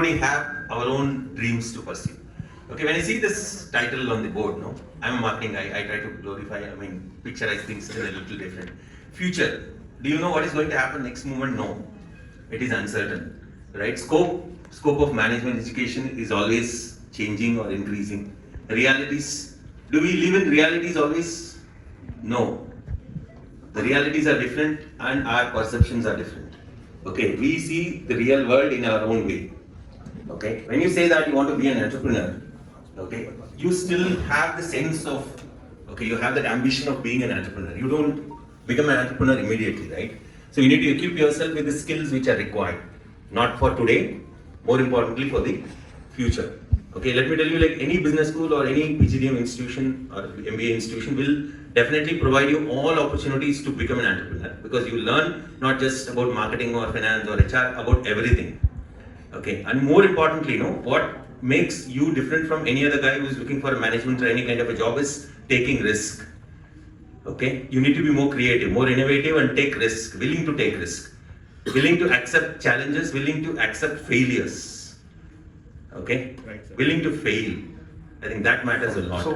We have our own dreams to pursue. Okay, when I see this title on the board, no, I'm a marketing guy. I try to glorify, picturize things in a little different. Future. Do you know what is going to happen next moment? No. It is uncertain. Right? Scope of management education is always changing or increasing. Realities. Do we live in realities always? No. The realities are different and our perceptions are different. Okay, we see the real world in our own way. Okay, when you say that you want to be an entrepreneur, okay, you still have the sense of, okay, you have that ambition of being an entrepreneur. You don't become an entrepreneur immediately, right? So you need to equip yourself with the skills which are required, not for today, more importantly for the future. Okay, let me tell you, like any business school or any PGDM institution or MBA institution will definitely provide you all opportunities to become an entrepreneur, because you learn not just about marketing or finance or HR, about everything. Okay, and more importantly, what makes you different from any other guy who is looking for a management or any kind of a job is taking risk. Okay, you need to be more creative, more innovative, and take risk, willing to take risk, willing to accept challenges, willing to accept failures. Okay, right, willing to fail. I think that matters a lot. So,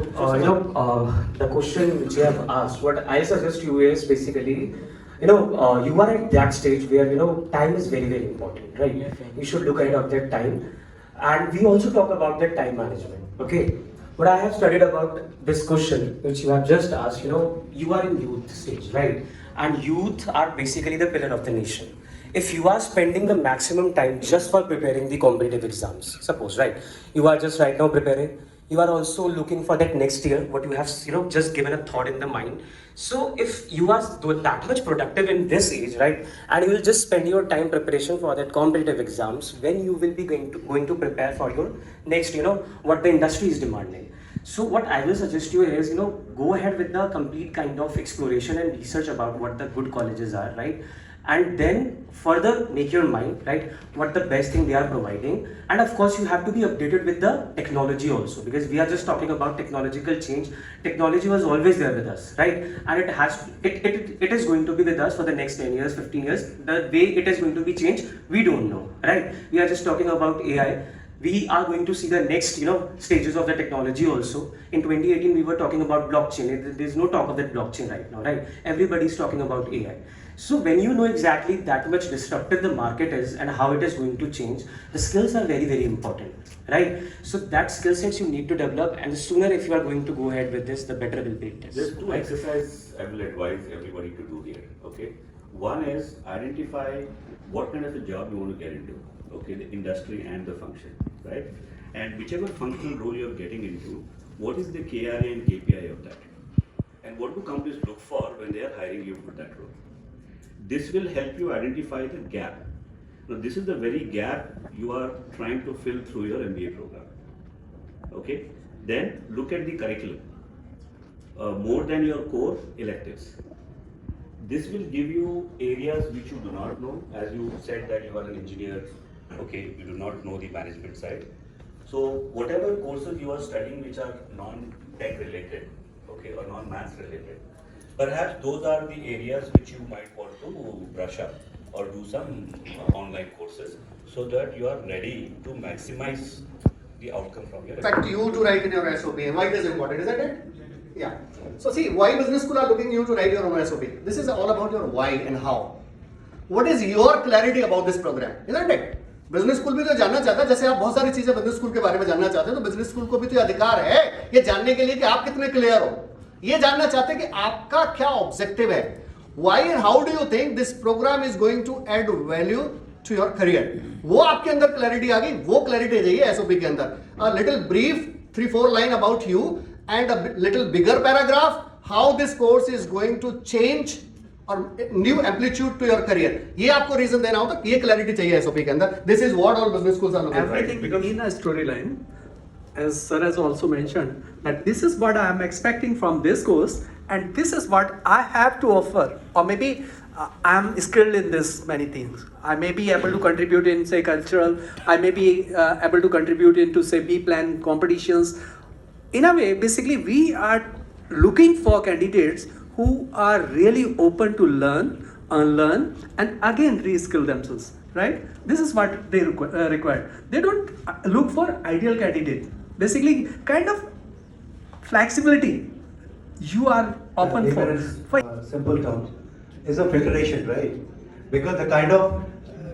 the question which you have asked, what I suggest you is basically, you are at that stage where, time is very, very important, right? You should look at that time. And we also talk about that time management, okay? But I have studied about this question, which you have just asked, you are in youth stage, right? And youth are basically the pillar of the nation. If you are spending the maximum time just for preparing the competitive exams, suppose, right? You are just right now preparing, you are also looking for that next year, what you have, just given a thought in the mind. So if you are that much productive in this age, right, and you will just spend your time preparation for that competitive exams, when you will be going to prepare for your next, what the industry is demanding. So what I will suggest you is, go ahead with the complete kind of exploration and research about what the good colleges are, right? And then further make your mind, right, what the best thing they are providing. And of course you have to be updated with the technology also, because we are just talking about technological change. Technology was always there with us, right? And it is going to be with us for the next 10 years, 15 years. The way it is going to be changed, we don't know, right? We are just talking about AI. We are going to see the next, stages of the technology also. In 2018, we were talking about blockchain. There's no talk of that blockchain right now, right? Everybody's talking about AI. So when you know exactly that much disruptive the market is and how it is going to change, the skills are very, very important, right? So that skill sets you need to develop, and the sooner if you are going to go ahead with this, the better will be it is. There's two exercises I will advise everybody to do here, okay? One is identify what kind of a job you want to get into, okay? The industry and the function, right? And whichever functional role you're getting into, what is the KRA and KPI of that? And what do companies look for when they are hiring you for that role? This will help you identify the gap. Now, this is the very gap you are trying to fill through your MBA program. Okay? Then look at the curriculum. More than your core electives. This will give you areas which you do not know. As you said that you are an engineer, okay, you do not know the management side. So whatever courses you are studying which are non-tech related, okay, or non-maths related, perhaps those are the areas which you might want to brush up or do some online courses, so that you are ready to maximize the outcome from your. In fact, you to write in your SOP. Why it is important, isn't it? Yeah. So see, why business school are looking you to write your own SOP? This is all about your why and how. What is your clarity about this program, isn't it? Business school भी तो जानना चाहता है, जैसे आप बहुत सारी चीजें बिजनेस स्कूल के बारे में जानना चाहते हैं, तो बिजनेस स्कूल को भी तो अधिकार है ये जानने के लिए कि आप कितने क्लियर हो, ये जानना चाहते हैं कि आपका क्या ऑब्जेक्टिव है. Why and how do you think this program is going to add value to your career? वो आपके अंदर क्लैरिटी आ गई, वो क्लैरिटी चाहिए एसओपी के अंदर. A little brief 3-4 line about you and a little bigger paragraph how this course is going to change or new amplitude to your career. ये आपको रीजन देना होगा, ये क्लैरिटी चाहिए एसओपी के अंदर. This is what all business schools are looking for. Everything in a storyline, as sir has also mentioned, that this is what I am expecting from this course, and this is what I have to offer, or maybe I am skilled in this many things. I may be able to contribute in, say, cultural. I may be able to contribute into, say, B-plan competitions. In a way, basically, we are looking for candidates who are really open to learn, unlearn, and again reskill themselves. right? This is what they require. They don't look for ideal candidate. Basically, kind of flexibility. You are open for. Simple terms, is a filtration, right? Because the kind of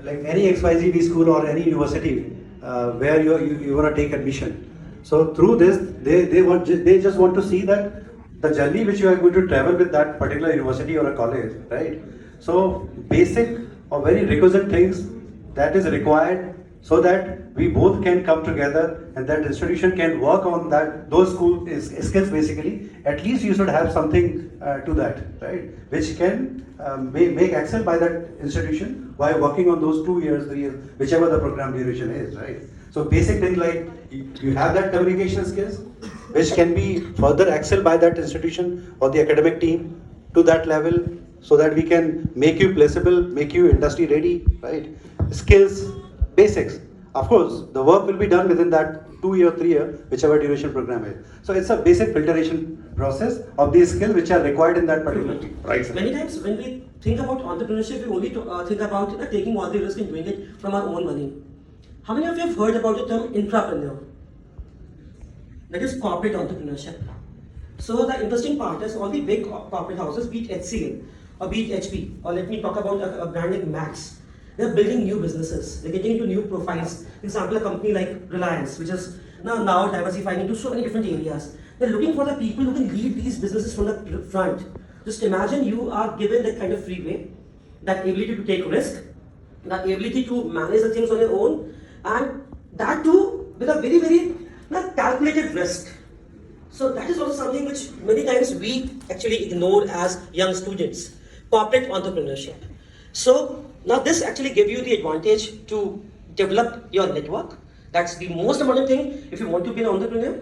like any XYZ school or any university where you want to take admission. So through this, they just want to see that the journey which you are going to travel with that particular university or a college, right? So basic or very requisite things that is required so that we both can come together and that institution can work on those skills basically. At least you should have something to that, right? Which can make excel by that institution while working on those 2 years, 3 years, whichever the program duration is, right? So basic things like you have that communication skills, which can be further excelled by that institution or the academic team to that level, so that we can make you placeable, make you industry ready, right? Skills, basics. Of course, the work will be done within that 2 year, 3 year, whichever duration program is. So it's a basic filtration process of these skills which are required in that particular team. Right. Many times when we think about entrepreneurship, we only think about taking all the risk and doing it from our own money. How many of you have heard about the term intrapreneur? That is corporate entrepreneurship. So the interesting part is all the big corporate houses, be it HCL or be it HP, or let me talk about a brand like Max. They're building new businesses. They're getting into new profiles. For example, a company like Reliance, which is now diversifying into so many different areas. They're looking for the people who can lead these businesses from the front. Just imagine you are given that kind of freeway, that ability to take risk, that ability to manage the things on your own, and that too with a very, very calculated risk. So that is also something which many times we actually ignore as young students. Corporate entrepreneurship. So now this actually gives you the advantage to develop your network. That's the most important thing if you want to be an entrepreneur.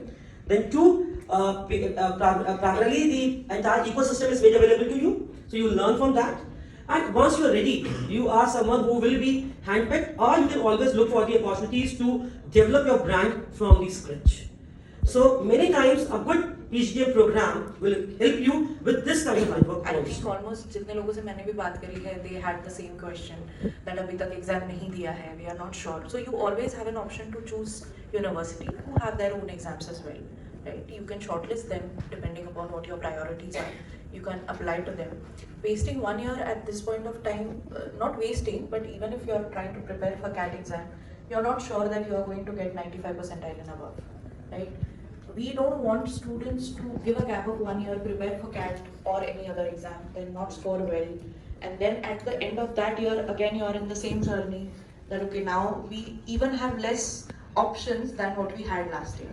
Then two, primarily the entire ecosystem is made available to you. So you learn from that. And once you are ready, you are someone who will be handpicked, or you can always look for the opportunities to develop your brand from the scratch. So many times a good PhD program will help you with this kind of network. I think almost जितने लोगों से मैंने भी बात करी है, they had the same question that अभी तक exam नहीं दिया है, we are not sure. So you always have an option to choose university who have their own exams as well, right? You can shortlist them depending upon what your priorities are. You can apply to them. Wasting 1 year at this point of time, not wasting, but even if you are trying to prepare for CAT exam, you are not sure that you are going to get 95 percentile and above, right? We don't want students to give a gap of 1 year, prepare for CAT or any other exam, then not score well. And then at the end of that year, again, you're in the same journey that, okay, now we even have less options than what we had last year.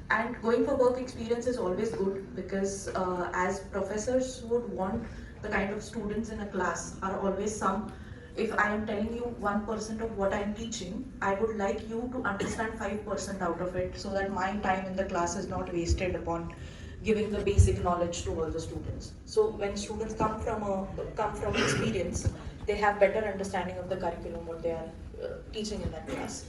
And going for work experience is always good because as professors would want the kind of students in a class are always some. If I am telling you 1% of what I am teaching, I would like you to understand 5% out of it so that my time in the class is not wasted upon giving the basic knowledge to all the students. So when students come from experience, they have better understanding of the curriculum what they are teaching in that class.